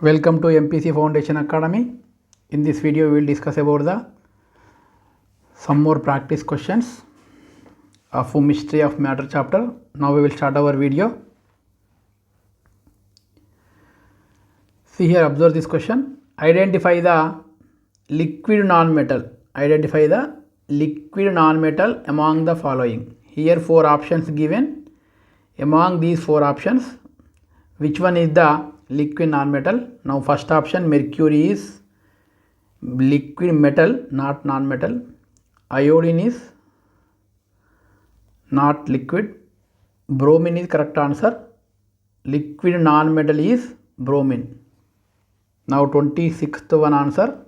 Welcome to MPC Foundation Academy. In this video we will discuss about some more practice questions of Mystery of Matter chapter. Now we will start our video. See here, observe this question. Identify the liquid non-metal. Identify the liquid non-metal among the following. Here 4 options given. Among these 4 options, which one is the liquid non-metal? Now first option, mercury is liquid metal, not non-metal. Iodine is not liquid. Bromine is correct answer. Liquid non-metal is bromine. Now 26th one answer.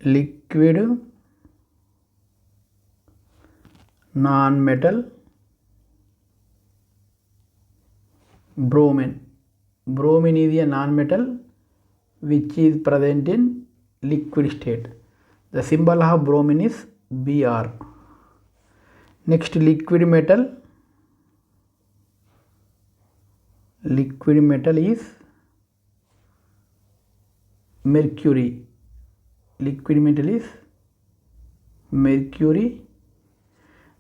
Liquid non-metal bromine. Bromine is a non-metal which is present in liquid state. The symbol of bromine is Br. Next, liquid metal. Liquid metal is mercury. Liquid metal is mercury.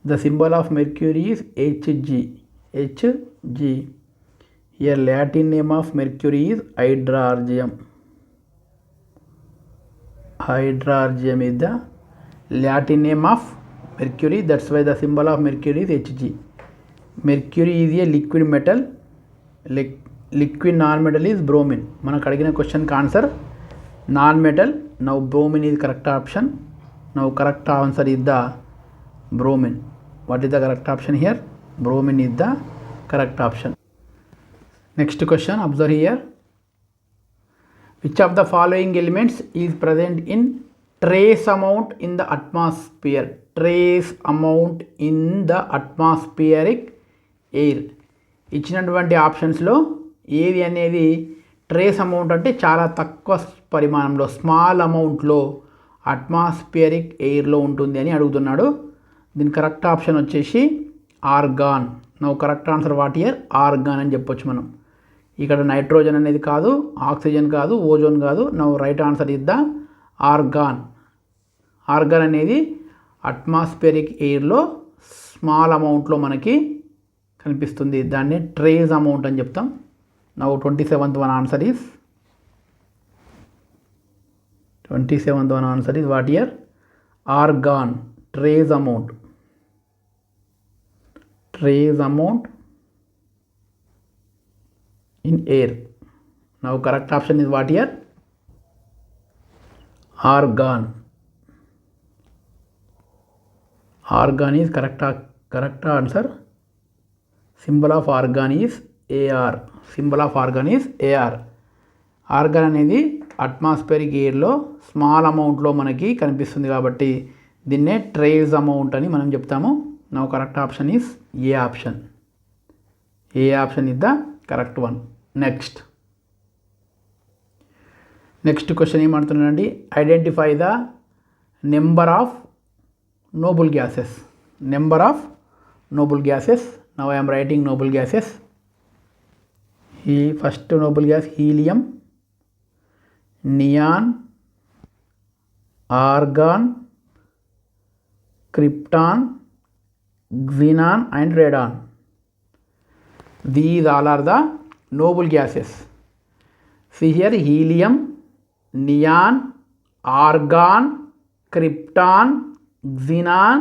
The symbol of mercury is Hg. Hg. Here Latin name of mercury is hydrargyrum. Hydrargyrum is the Latin name of mercury. That's why the symbol of mercury is Hg. Mercury is a liquid metal. Liquid non-metal is bromine. Manaku adigina question answer non-metal. Now bromine is correct option. Now correct answer is the bromine. What is the correct option here? Bromine is the correct option. Next question, observe here. Which of the following elements is present in trace amount in the atmosphere? Trace amount in the atmospheric air. ఇచ్చినటువంటి ఆప్షన్స్లో ఏది అనేది trace amount అంటే చాలా తక్కువ పరిమాణంలో, small అమౌంట్లో atmospheric ఎయిర్లో ఉంటుంది అని అడుగుతున్నాడు. దీని కరెక్ట్ ఆప్షన్ వచ్చేసి organ. Now correct answer what year? Organ అని చెప్పొచ్చు మనం. ఇక్కడ నైట్రోజన్ అనేది కాదు, ఆక్సిజన్ కాదు, ఓజోన్ కాదు. Now right answer is the organ. Organ అనేది అట్మాస్ఫియరిక్ ఎయిర్లో స్మాల్ అమౌంట్లో మనకి కనిపిస్తుంది. దాన్ని ట్రేస్ అమౌంట్ అని చెప్తాం. Now 27th one answer is 27th one answer is what here? Argon. Trace amount. Trace amount in air. Now correct option is what here? Argon. Argon is correct answer. Symbol of argon is AR. Symbol of argon is AR. Argon అనేది atmospheric ఎయిర్లో small అమౌంట్లో మనకి కనిపిస్తుంది కాబట్టి దీన్నే trace amount అని మనం చెప్తాము. Now correct option is a option. A option is the correct one. Next question ఏమంటున్నాడండి? Identify the number of noble gases. Number of noble gases. Now I am writing noble gases. First noble gas helium, neon, argon, krypton, xenon and radon. These all are the noble gases. See here, helium, neon, argon, krypton, xenon,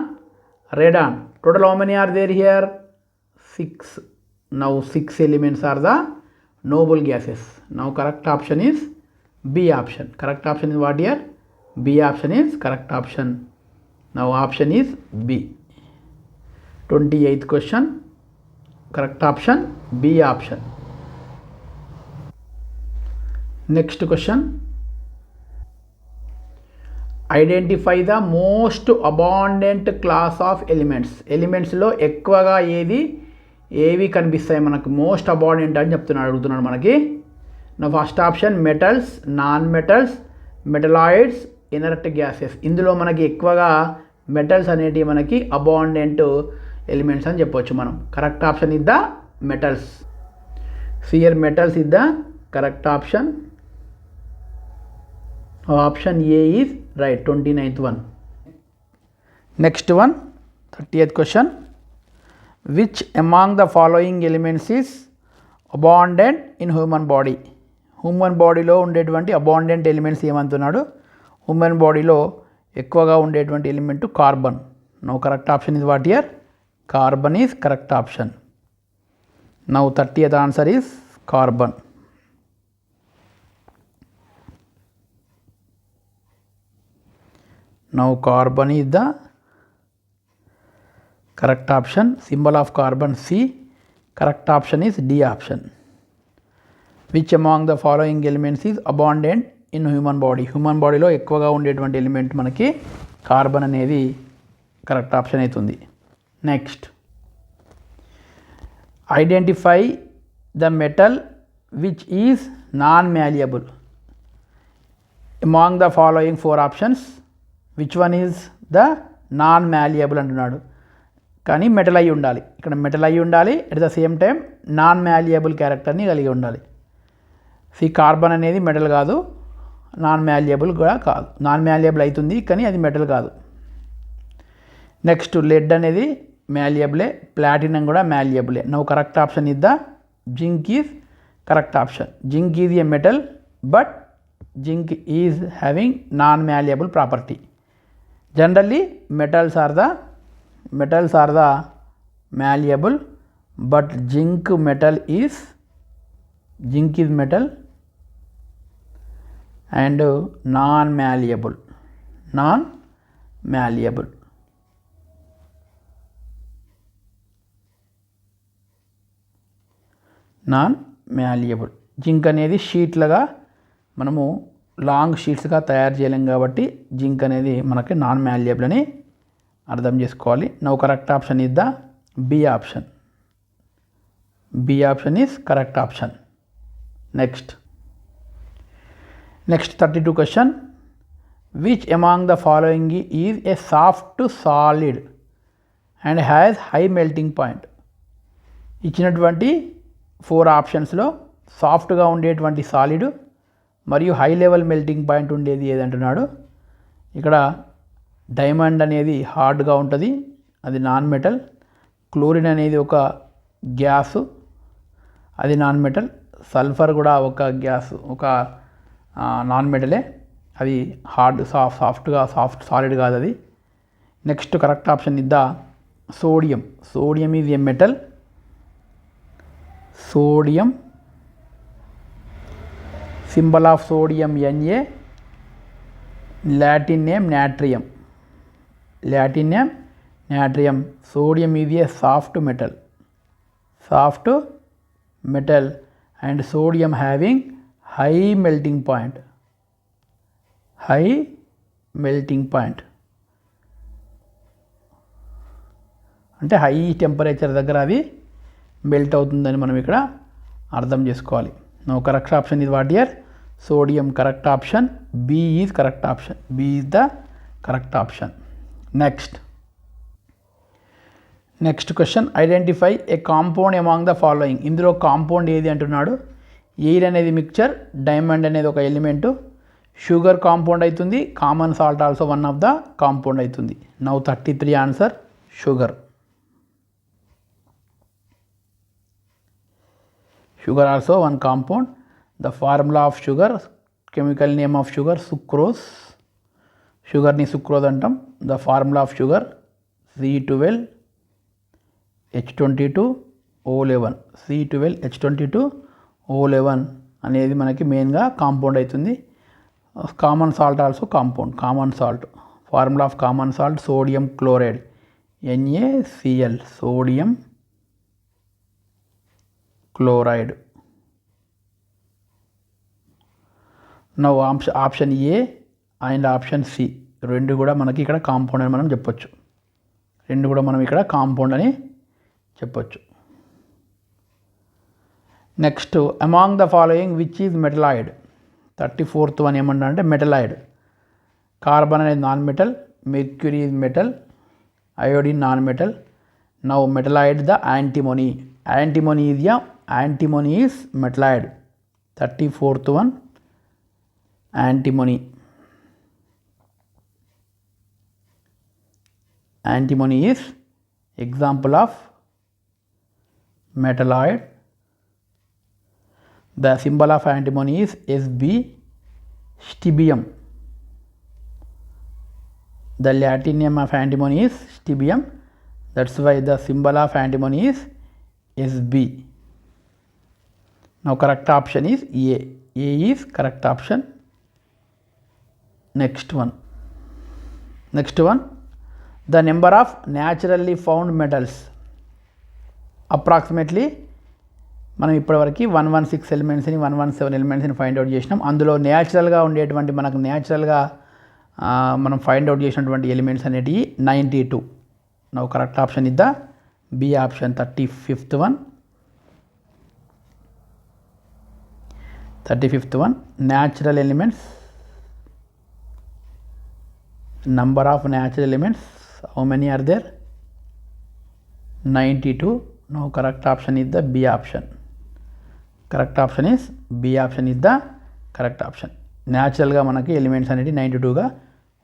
radon. Total how many are there here? 6. Now 6 elements are the noble gases. Now correct option is B option. Correct option is what here? B option is correct option. Now option is B. 28th question. Correct option B option. Next question. Identify the most abundant class of elements. ఎలిమెంట్స్లో ఎక్కువగా ఏవి కనిపిస్తాయి మనకు? Most abundant అని అడుగుతున్నాడు మనకి. నా first option metals, non metals, metalloids, inert gases. ఇందులో మనకి ఎక్కువగా మెటల్స్ అనేటివి మనకి అబాండెంట్ ఎలిమెంట్స్ అని చెప్పొచ్చు మనం. Correct option is the metals. సియర్ metals is the correct option. Option a is right, 29th one. Next one, 30th question. Which among the following elements is abundant in human body? Human బాడీలో ఉండేటువంటి abundant elements ఏమంటున్నాడు? Human బాడీలో ఎక్కువగా ఉండేటువంటి element carbon. Now correct option is what year? Carbon is correct option. Now 30th answer is carbon. Now carbon is the correct option. Symbol of carbon C. Correct option is D option. Which among the following elements is abundant in human body? Human బాడీలో ఎక్కువగా ఉండేటువంటి element మనకి carbon అనేది correct option అవుతుంది. Next, identify the metal which is non malleable among the following 4 options. Which one is the non malleable అంటున్నాడు, కానీ metal అయి ఉండాలి. ఇక్కడ మెటల్ అయి ఉండాలి, at the same time non malleable క్యారెక్టర్ని కలిగి ఉండాలి. కార్బన్ అనేది మెటల్ కాదు, నాన్ మ్యాలియబుల్ కూడా కాదు. నాన్ మ్యాలియబుల్ అవుతుంది కానీ అది మెటల్ కాదు. నెక్స్ట్, లెడ్ అనేది మ్యాలియబులే, ప్లాటినం కూడా మ్యాలియబులే. Now correct option is the zinc is correct option. Zinc is a metal but zinc is having non malleable property. Generally metals are the malleable, but zinc is metal and non-malleable. Zinc అనేది షీట్లుగా మనము long షీట్స్గా తయారు చేయలేం కాబట్టి zinc అనేది మనకి non malleable అని అర్థం చేసుకోవాలి. Now correct option is the B option. B option is correct option. Next 32 question. Which among the following is a soft solid and has high melting point? ఇచ్చినటువంటి 4 ఆప్షన్స్లో సాఫ్ట్గా ఉండేటువంటి సాలిడ్ మరియు హై లెవెల్ మెల్టింగ్ పాయింట్ ఉండేది ఏదంటున్నాడు. ఇక్కడ diamond అనేది హార్డ్గా ఉంటుంది, అది నాన్ మెటల్. క్లోరిన్ అనేది ఒక గ్యాసు, అది నాన్ మెటల్. సల్ఫర్ కూడా ఒక గ్యాస్, ఒక నాన్ మెటలే, అది హార్డ్ సాఫ్ట్ సాలిడ్ కాదు అది. నెక్స్ట్ కరెక్ట్ ఆప్షన్ ఇద్దా sodium. Sodium is a metal. Sodium, symbol of sodium Na, Latin name natrium. Sodium is a soft metal and sodium having high melting point. అంటే high temperature దగ్గర అది melt అవుతుందని మనం ఇక్కడ అర్థం చేసుకోవాలి. No correct option is what here? Sodium correct option. B is correct option. B is the correct option. Next question, identify a compound among the following. ఇందులో compound ఏది అంటున్నాడు. ఎయిర్ అనేది మిక్చర్, డైమండ్ అనేది ఒక ఎలిమెంటు, షుగర్ కాంపౌండ్ అవుతుంది, common salt also one of the compound అవుతుంది. Now 33 answer sugar. Sugar also one compound. The formula of sugar, chemical name of sugar sucrose. షుగర్ని sucrose అంటాం. The formula of sugar C12H22O11. C12H22O11 అనేది మనకి మెయిన్గా compound అవుతుంది. Common salt also compound. Common salt, formula of common salt sodium chloride NaCl. Sodium chloride. Now option A and option C రెండు కూడా మనకి ఇక్కడ కాంపౌండ్ అని మనం చెప్పొచ్చు. Next, among the following which is metalloid. 34th one ఏమన్నా అంటే metalloid. Carbon అనేది non metal, mercury is metal, iodine non-metal. Now metalloid the antimony. Antimony is metalloid. 34th one, antimony. Antimony is example of metalloid. The symbol of antimony is Sb. Stibbium. The Latin name of antimony is stibbium. That's why the symbol of antimony is Sb. Now correct option is A. A is correct option. Next one. The number of naturally found metals. Approximately మనం ఇప్పటివరకు 116 ఎలిమెంట్స్ని 117 ఎలిమెంట్స్ని find out చేసినాం. అందులో న్యాచురల్గా ఉండేటువంటి మనకు న్యాచురల్గా మనం find out చేసినటువంటి ఎలిమెంట్స్ అనేటివి 92. Now correct option is the B option 35th one. Natural elements. Number of natural elements, how many are there? 92. Now correct option is the B option. Correct option is B option is the correct option. Natural గా మనకి elements అనేది 92గా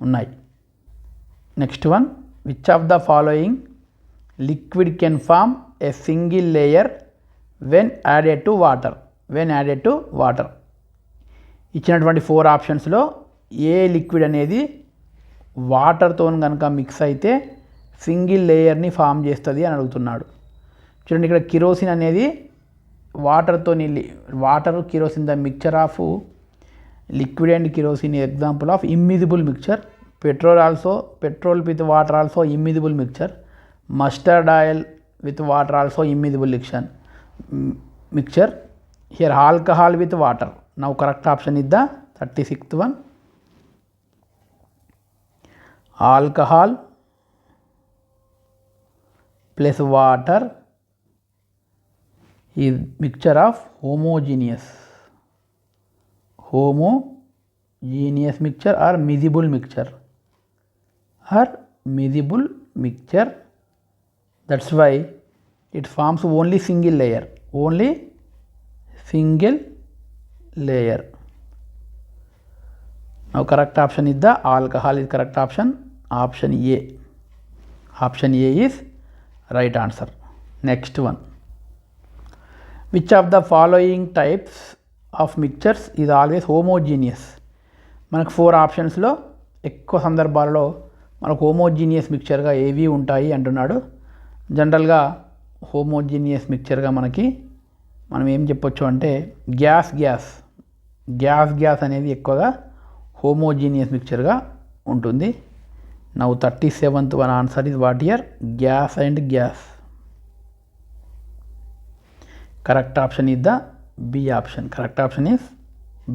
ఉన్నాయి. Next one, which of the following liquid can form a single layer when added to water. ఇచ్చినటువంటి 4 ఆప్షన్స్లో ఏ liquid అనేది వాటర్తో కనుక మిక్స్ అయితే సింగిల్ లేయర్ని ఫామ్ చేస్తుంది అని అడుగుతున్నాడు. చూడండి, ఇక్కడ కిరోసిన్ అనేది water kerosene the mixture of liquid and kerosene example of immiscible mixture. Petrol with water also immiscible mixture. Mustard oil with water also immiscible mixture. Here alcohol with water. Now correct option is the 36th one. Alcohol plus water is mixture of homogeneous mixture or miscible mixture. That's why it forms only single layer. Now correct option is the alcohol is correct option. Option A. Option A is right answer. Next one. Which of the following types of mixtures is always homogeneous? మనకు 4 ఆప్షన్స్లో ఎక్కువ సందర్భాలలో మనకు homogeneous మిక్చర్గా ఏవి ఉంటాయి అంటున్నాడు. జనరల్గా homogeneous మిక్చర్గా మనం ఏం చెప్పొచ్చు అంటే గ్యాస్ అనేది ఎక్కువగా హోమోజీనియస్ మిక్చర్గా ఉంటుంది. Now 37th one answer is what here? Gas and gas. Correct option is the B option. Correct option is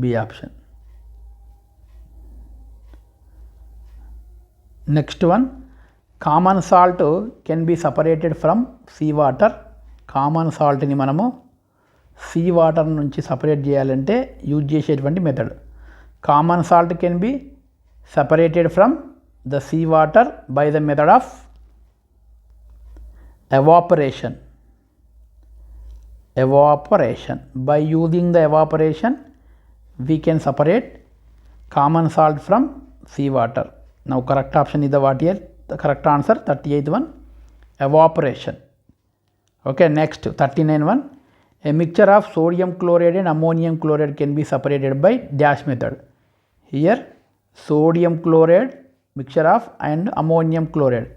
B option. Next one, common salt can be separated from sea water. Common సాల్ట్ని మనము sea water నుంచి separate చేయాలంటే use చేసేటువంటి method. Common salt can be separated from the sea water by the method of evaporation. By using the evaporation we can separate common salt from sea water. Now correct option is the what here? The correct answer 38th one, evaporation. Okay, next 39 one, a mixture of sodium chloride and ammonium chloride can be separated by dash method. Here sodium chloride mixture of and ammonium chloride.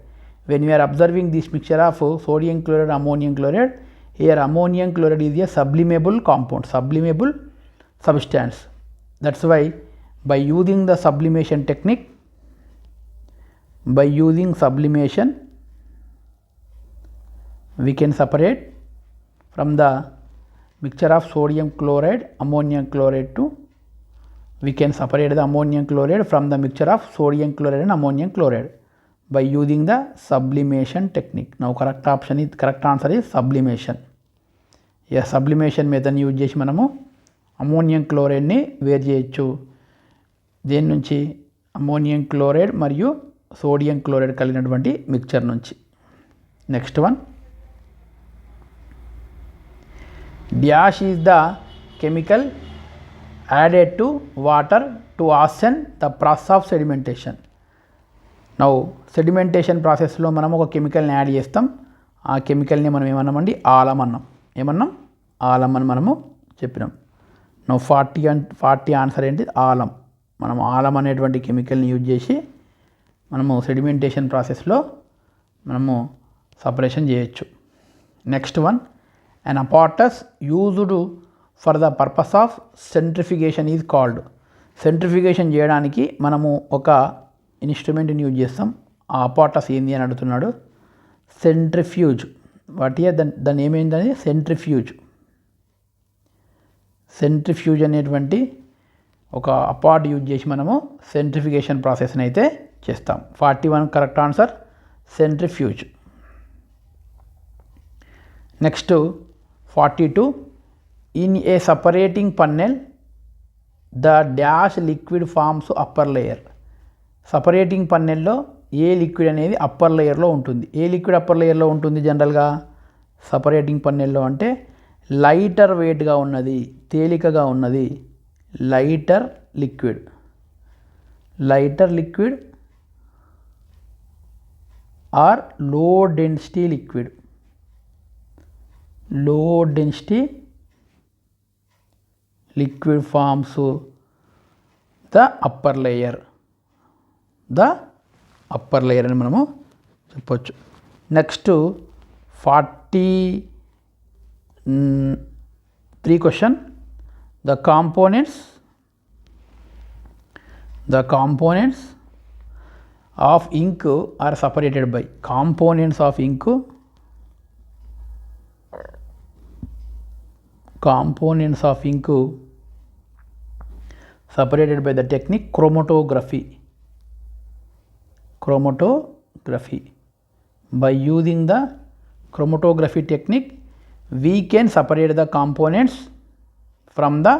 When we are observing this mixture of sodium chloride and ammonium chloride, here ammonium chloride is a sublimable compound, sublimable substance. That's why by using the sublimation technique, we can separate from the mixture of sodium chloride, ammonium chloride to we can separate the ammonium chloride from the mixture of sodium chloride and ammonium chloride by using the sublimation technique. Now correct answer is sublimation. Yes, sublimation method use చేసి మనము ammonium క్లోరైడ్ని వేరు చేయొచ్చు. దేని నుంచి? Ammonium chloride మరియు sodium chloride కలిగినటువంటి mixture నుంచి. Next one, dash is the chemical added to water to hasten the process of sedimentation. Now sedimentation ప్రాసెస్లో మనం ఒక కెమికల్ని యాడ్ చేస్తాం. ఆ కెమికల్ని మనం ఏమన్నామండి, ఆలం అన్నాం. ఏమన్నాం, ఆలం అని మనము చెప్పినాం. నౌ 40 ఆన్సర్ ఏంటి, ఆలం. మనం ఆలం అనేటువంటి కెమికల్ని యూజ్ చేసి మనము సెడిమెంటేషన్ ప్రాసెస్లో మనము సపరేషన్ చేయొచ్చు. Next one, an apparatus used for the purpose of centrifugation is called. Centrifugation చేయడానికి మనము ఒక ఇన్స్ట్రుమెంట్ని యూజ్ చేస్తాం. ఆ అపార్టస్ ఏంది అని అడుగుతున్నాడు. సెంట్రిఫ్యూజ్. వాటి దాన్ని ఏమైందని, సెంట్రిఫ్యూజ్. సెంట్రిఫ్యూజ్ అనేటువంటి ఒక అపార్ట్ యూజ్ చేసి మనము సెంట్రిఫికేషన్ ప్రాసెస్ని అయితే చేస్తాం. 41 correct answer, centrifuge. Next 42, in a separating funnel the dash liquid forms upper layer. Separating పన్నెల్లో ఏ లిక్విడ్ అనేది అప్పర్ లేయర్లో ఉంటుంది. ఏ లిక్విడ్ అప్పర్ లేయర్లో ఉంటుంది జనరల్గా సపరేటింగ్ పన్నెల్లో అంటే లైటర్ వెయిట్గా ఉన్నది, తేలికగా ఉన్నది lighter liquid. Lighter liquid are low density liquid. Low density liquid forms the upper layer. The upper layer అని మనము చెప్పొచ్చు. Next 43 question, the components of ink are separated by. Components of ink, components of ink separated by the technique chromatography. By using the chromatography technique we can separate the components from the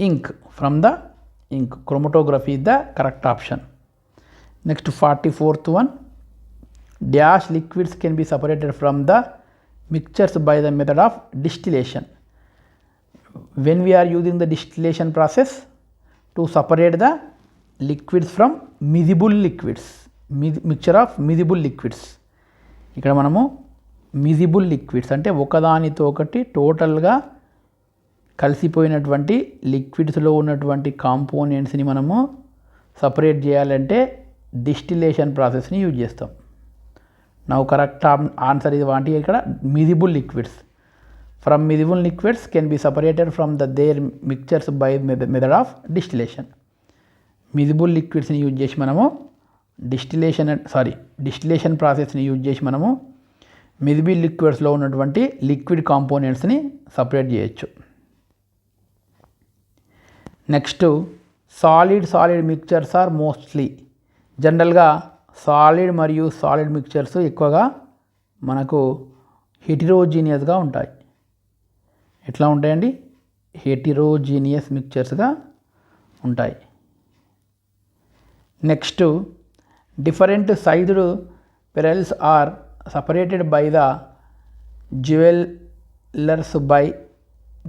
ink. Chromatography is the correct option. Next 44th one, dash liquids can be separated from the mixtures by the method of distillation. When we are using the distillation process to separate the liquids from miscible liquids, mixture of miscible liquids. ఇక్కడ మనము miscible liquids అంటే ఒకదానితో ఒకటి టోటల్గా కలిసిపోయినటువంటి లిక్విడ్స్లో ఉన్నటువంటి కాంపోనెంట్స్ని మనము separate చేయాలంటే distillation ప్రాసెస్ని యూజ్ చేస్తాం. నౌ కరెక్ట్ ఆన్సర్ ఇది వాటి ఇక్కడ miscible liquids. From miscible liquids can be separated from their mixtures by method of distillation. miscible liquidsని యూజ్ చేసి మనము డిస్టిలేషన్ ప్రాసెస్ని యూజ్ చేసి మనము miscible liquidsలో ఉన్నటువంటి లిక్విడ్ కాంపోనెంట్స్ని సపరేట్ చేయొచ్చు. Next solid mixtures are mostly. జనరల్గా సాలిడ్ మరియు సాలిడ్ మిక్చర్స్ ఎక్కువగా మనకు హెటిరోజీనియస్గా ఉంటాయి. ఎట్లా ఉంటాయండి, హెటిరోజీనియస్ మిక్చర్స్గా ఉంటాయి. Next different sized pearls are separated by the jewellers by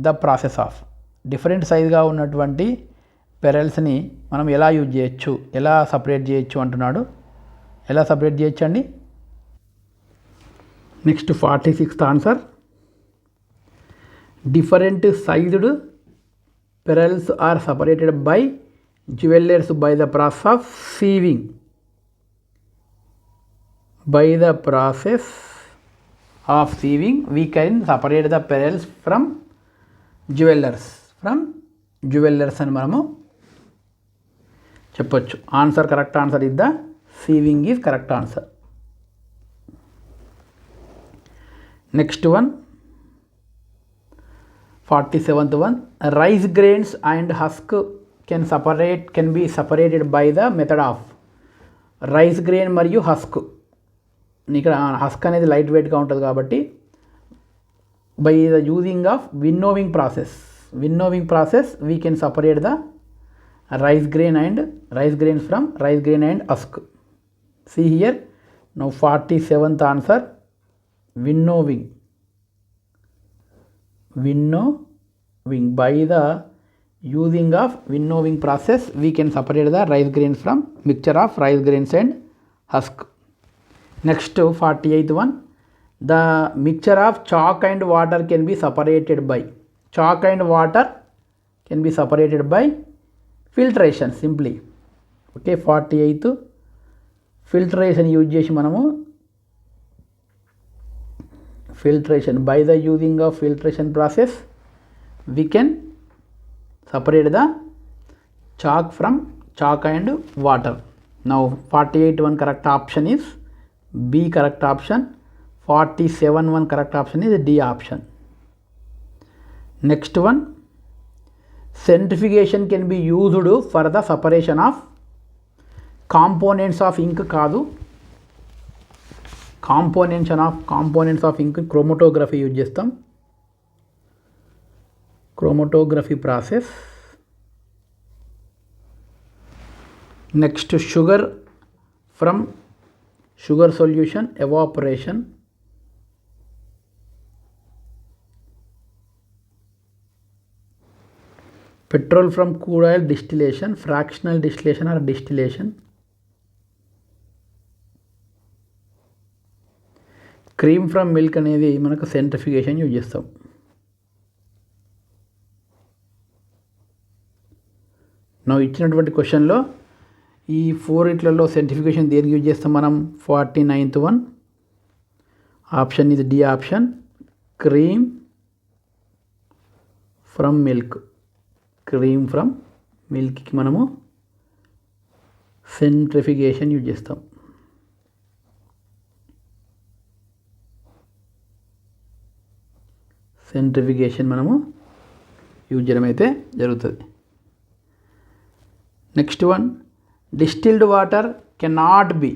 the process of. Different సైజ్గా ఉన్నటువంటి పెరల్స్ని మనం ఎలా యూజ్ చేయొచ్చు, ఎలా సపరేట్ చేయొచ్చు అంటున్నాడు. ఎలా సపరేట్ చేయొచ్చు అండి. Next 46th answer, different sized pearls are separated by jewellers by the process of sieving. By the process of sieving we can separate the pearls from jewelers అని మనము చెప్పొచ్చు. Answer correct answer is the sieving is correct answer. Next one 47th one, rice grains and husk can be separated by the method of. Rice grain మరియు husk. ఇక్కడ husk అనేది light వెయిట్గా ఉంటుంది కాబట్టి by the using of winnowing process we can separate the rice grains from rice grain and husk. See here, now 47th answer, winnowing. Winnowing, by the using of winnowing process we can separate the rice grains from mixture of rice grains and husk. Next 48th one, the mixture of chalk and water can be separated by, chalk and water can be separated by filtration simply. Okay, 48th filtration use చేసి మనము filtration, by the using of filtration process we can separate the chalk from chalk and water. Now 48 one correct option is B correct option, 47 one correct option is D option. Next one, centrifugation can be used for the separation of components of ink కాదు, components of ink chromatography use చేస్తాం, chromatography process. Next, sugar from sugar solution evaporation. Petrol from crude oil distillation, fractional distillation or distillation. Cream from milk అనేది మనకు centrifugation use చేస్తాం. నా ఇచ్చినటువంటి క్వశ్చన్లో ఈ 4 ఇట్లలో centrifugation దేనికి యూజ్ చేస్తాం మనం? 49th వన్ ఆప్షన్ ఇది D option, cream from milk. Cream from మిల్క్కి మనము సెంట్రిఫికేషన్ యూజ్ చేస్తాం. సెంట్రిఫికేషన్ మనము యూజ్ చేయడం అయితే జరుగుతుంది. Next one, distilled water cannot be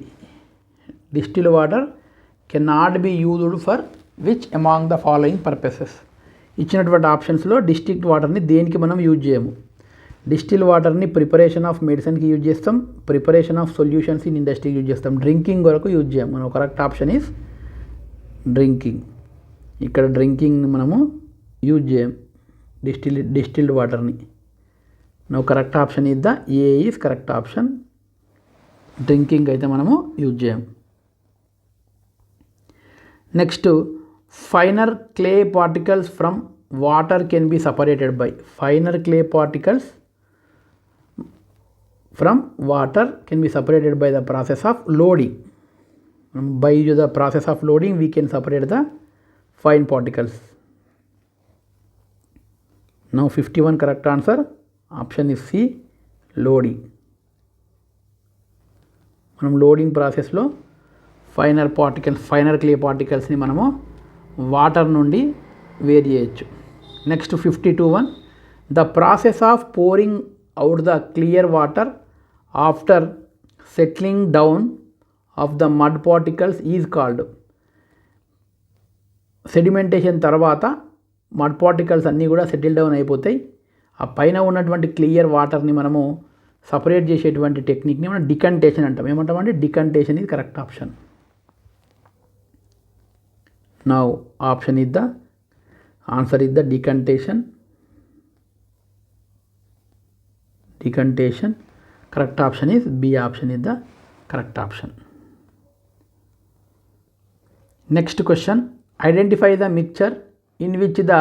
used for which among the following purposes. ఇచ్చినటువంటి ఆప్షన్స్లో డిస్టిల్డ్ వాటర్ని దేనికి మనం యూజ్ చేయము. డిస్టిల్ వాటర్ని ప్రిపరేషన్ ఆఫ్ మెడిసిన్కి యూజ్ చేస్తాం, ప్రిపరేషన్ ఆఫ్ సొల్యూషన్స్ ఇన్ ఇండస్ట్రీకి యూజ్ చేస్తాం, డ్రింకింగ్ వరకు యూజ్ చేయం. మనం కరెక్ట్ ఆప్షన్ ఈజ్ డ్రింకింగ్. ఇక్కడ డ్రింకింగ్ మనము యూజ్ చేయం డిస్టిల్డ్ వాటర్ని. No correct option is the A is correct option. Drinking అయితే మనము యూజ్ చేయం. Next, finer clay particles from water can be separated by. Finer clay particles from water can be separated by the process of loading. By the process of loading we can separate the fine particles. Now 51 correct answer, option is C, loading. మనం loading ప్రాసెస్లో finer clay పార్టికల్స్ని మనము water నుండి వేరు చేయొచ్చు. Next 52 the process of pouring out the clear water after settling down of the mud particles is called. Sedimentation తర్వాత mud particles అన్నీ కూడా settle down అయిపోతాయి. ఆ పైన ఉన్నటువంటి క్లియర్ వాటర్ని మనము సపరేట్ చేసేటువంటి టెక్నిక్ని మనం డికంటేషన్ అంటాం. ఏమంటామంటే decantation is correct option. Now option is the answer is the decantation. Correct option is B option is the correct option. Next question, identify the mixture in which the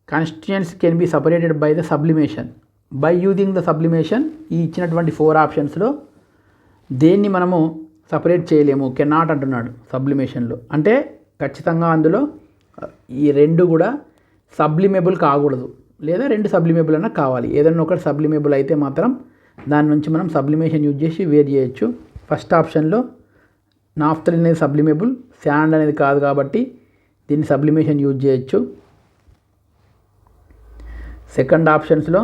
constituents can be separated by the sublimation. By using the sublimation, ఈ ఇచ్చినటువంటి 4 ఆప్షన్స్లో దేన్ని మనము separate చేయలేము, cannot అంటున్నాడు సబ్లిమేషన్లో. అంటే ఖచ్చితంగా అందులో ఈ 2 కూడా సబ్లిమేబుల్ కాకూడదు, లేదా 2 సబ్లిమేబుల్ అన్నా కావాలి. ఏదన్నా ఒకటి సబ్లిమేబుల్ అయితే మాత్రం దాని నుంచి మనం సబ్లిమేషన్ యూజ్ చేసి వేరు చేయొచ్చు. ఫస్ట్ ఆప్షన్లో నాఫ్థలిన్ అనేది సబ్లిమేబుల్, శాండ్ అనేది కాదు కాబట్టి దీన్ని సబ్లిమేషన్ యూజ్ చేయొచ్చు. సెకండ్ ఆప్షన్స్లో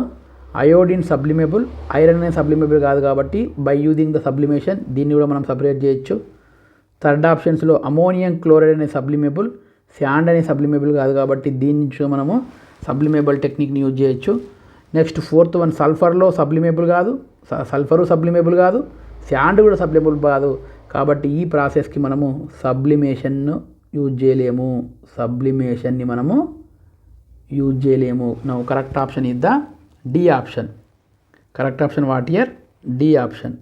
అయోడిన్ సబ్లిమేబుల్, ఐరన్ అనేది సబ్లిమేబుల్ కాదు కాబట్టి బై యూజింగ్ ద సబ్లిమేషన్ దీన్ని కూడా మనం సపరేట్ చేయొచ్చు. థర్డ్ ఆప్షన్స్లో అమోనియం క్లోరైడ్ అనే సబ్లిమేబుల్, శాండ్ అనే సబ్లిమేబుల్ కాదు కాబట్టి దీని నుంచి మనము సబ్లిమేబుల్ టెక్నిక్ని యూజ్ చేయొచ్చు. నెక్స్ట్ 4th సల్ఫర్లో సబ్లిమేబుల్ కాదు, సల్ఫరు సబ్లిమేబుల్ కాదు, శాండ్ కూడా సబ్లిమబుల్ కాదు. కాబట్టి ఈ ప్రాసెస్కి మనము సబ్లిమేషన్ను యూజ్ చేయలేము. సబ్లిమేషన్ని మనము యూజ్ చేయలేము. Now correct option is the D option. Correct option what here? D option.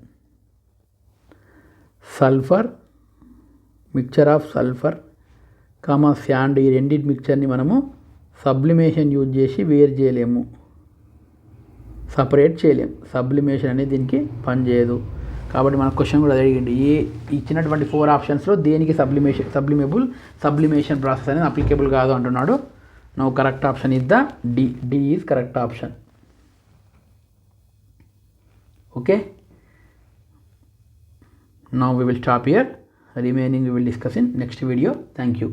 Sulphur, mixture of sulphur comma sand, ఈ రెండింటి మిక్చర్ని మనము సబ్లిమేషన్ యూజ్ చేసి వేరు చేయలేము, సపరేట్ చేయలేము. సబ్లిమేషన్ అనేది దీనికి పనిచేయదు. కాబట్టి మన క్వశ్చన్ కూడా అడిగింది, ఇచ్చినటువంటి 4 ఆప్షన్స్లో దేనికి సబ్లిమేషన్ ప్రాసెస్ అనేది అప్లికేబుల్ కాదు అంటున్నాడు. Now correct option is the D. D is correct option. Okay, now we will stop here. Remaining we will discuss in next video. Thank you.